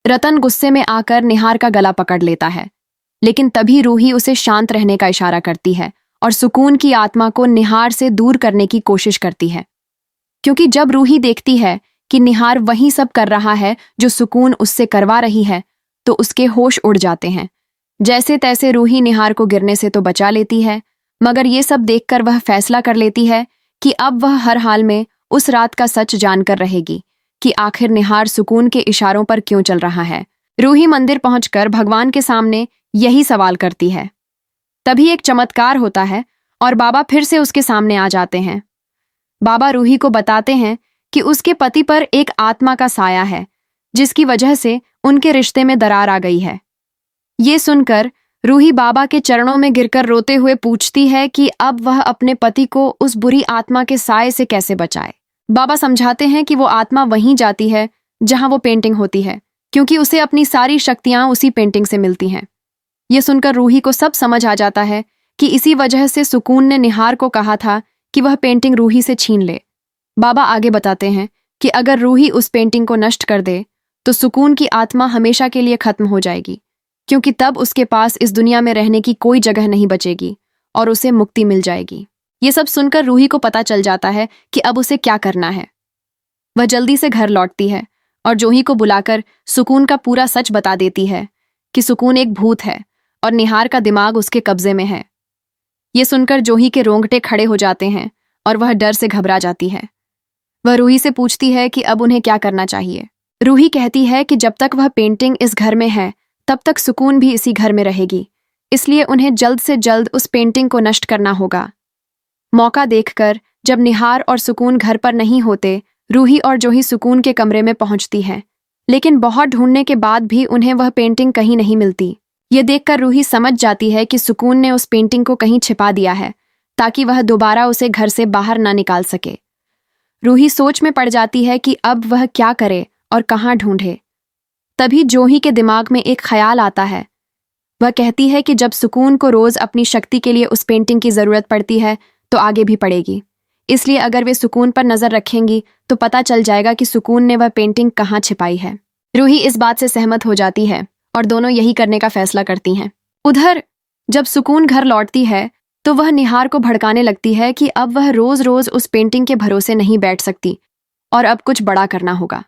रतन गुस्से में आकर निहार का गला पकड़ लेता है, लेकिन तभी रूही उसे शांत रहने का इशारा करती है और सुकून की आत्मा को निहार से दूर करने की कोशिश करती है। क्योंकि जब रूही देखती है कि निहार वही सब कर रहा है जो सुकून उससे करवा रही है, तो उसके होश उड़ जाते हैं। जैसे तैसे रूही निहार को गिरने से तो बचा लेती है, मगर ये सब देखकर वह फैसला कर लेती है कि अब वह हर हाल में उस रात का सच जानकर रहेगी कि आखिर निहार सुकून के इशारों पर क्यों चल रहा है। रूही मंदिर पहुंचकर भगवान के सामने यही सवाल करती है। तभी एक चमत्कार होता है और बाबा फिर से उसके सामने आ जाते हैं। बाबा रूही को बताते हैं कि उसके पति पर एक आत्मा का साया है, जिसकी वजह से उनके रिश्ते में दरार आ गई है। ये सुनकर रूही बाबा के चरणों में गिरकर रोते हुए पूछती है कि अब वह अपने पति को उस बुरी आत्मा के साए से कैसे बचाए। बाबा समझाते हैं कि वो आत्मा वहीं जाती है जहां वो पेंटिंग होती है, क्योंकि उसे अपनी सारी शक्तियां उसी पेंटिंग से मिलती हैं। ये सुनकर रूही को सब समझ आ जाता है कि इसी वजह से सुकून ने निहार को कहा था कि वह पेंटिंग रूही से छीन ले। बाबा आगे बताते हैं कि अगर रूही उस पेंटिंग को नष्ट कर दे तो सुकून की आत्मा हमेशा के लिए खत्म हो जाएगी, क्योंकि तब उसके पास इस दुनिया में रहने की कोई जगह नहीं बचेगी और उसे मुक्ति मिल जाएगी। ये सब सुनकर रूही को पता चल जाता है कि अब उसे क्या करना है। वह जल्दी से घर लौटती है और जोही को बुलाकर सुकून का पूरा सच बता देती है कि सुकून एक भूत है और निहार का दिमाग उसके कब्जे में है। ये सुनकर जोही के रोंगटे खड़े हो जाते हैं और वह डर से घबरा जाती है। वह रूही से पूछती है कि अब उन्हें क्या करना चाहिए। रूही कहती है कि जब तक वह पेंटिंग इस घर में है तब तक सुकून भी इसी घर में रहेगी, इसलिए उन्हें जल्द से जल्द उस पेंटिंग को नष्ट करना होगा। मौका देखकर जब निहार और सुकून घर पर नहीं होते, रूही और जोही सुकून के कमरे में पहुंचती है, लेकिन बहुत ढूंढने के बाद भी उन्हें वह पेंटिंग कहीं नहीं मिलती। ये देखकर रूही समझ जाती है कि सुकून ने उस पेंटिंग को कहीं छिपा दिया है ताकि वह दोबारा उसे घर से बाहर ना निकाल सके। रूही सोच में पड़ जाती है कि अब वह क्या करे और कहाँ ढूंढे। तभी जोही के दिमाग में एक ख्याल आता है। वह कहती है कि जब सुकून को रोज अपनी शक्ति के लिए उस पेंटिंग की जरूरत पड़ती है तो आगे भी पड़ेगी, इसलिए अगर वे सुकून पर नजर रखेंगी तो पता चल जाएगा कि सुकून ने वह पेंटिंग कहाँ छिपाई है। रूही इस बात से सहमत हो जाती है और दोनों यही करने का फैसला करती हैं। उधर जब सुकून घर लौटती है तो वह निहार को भड़काने लगती है कि अब वह रोज रोज उस पेंटिंग के भरोसे नहीं बैठ सकती और अब कुछ बड़ा करना होगा।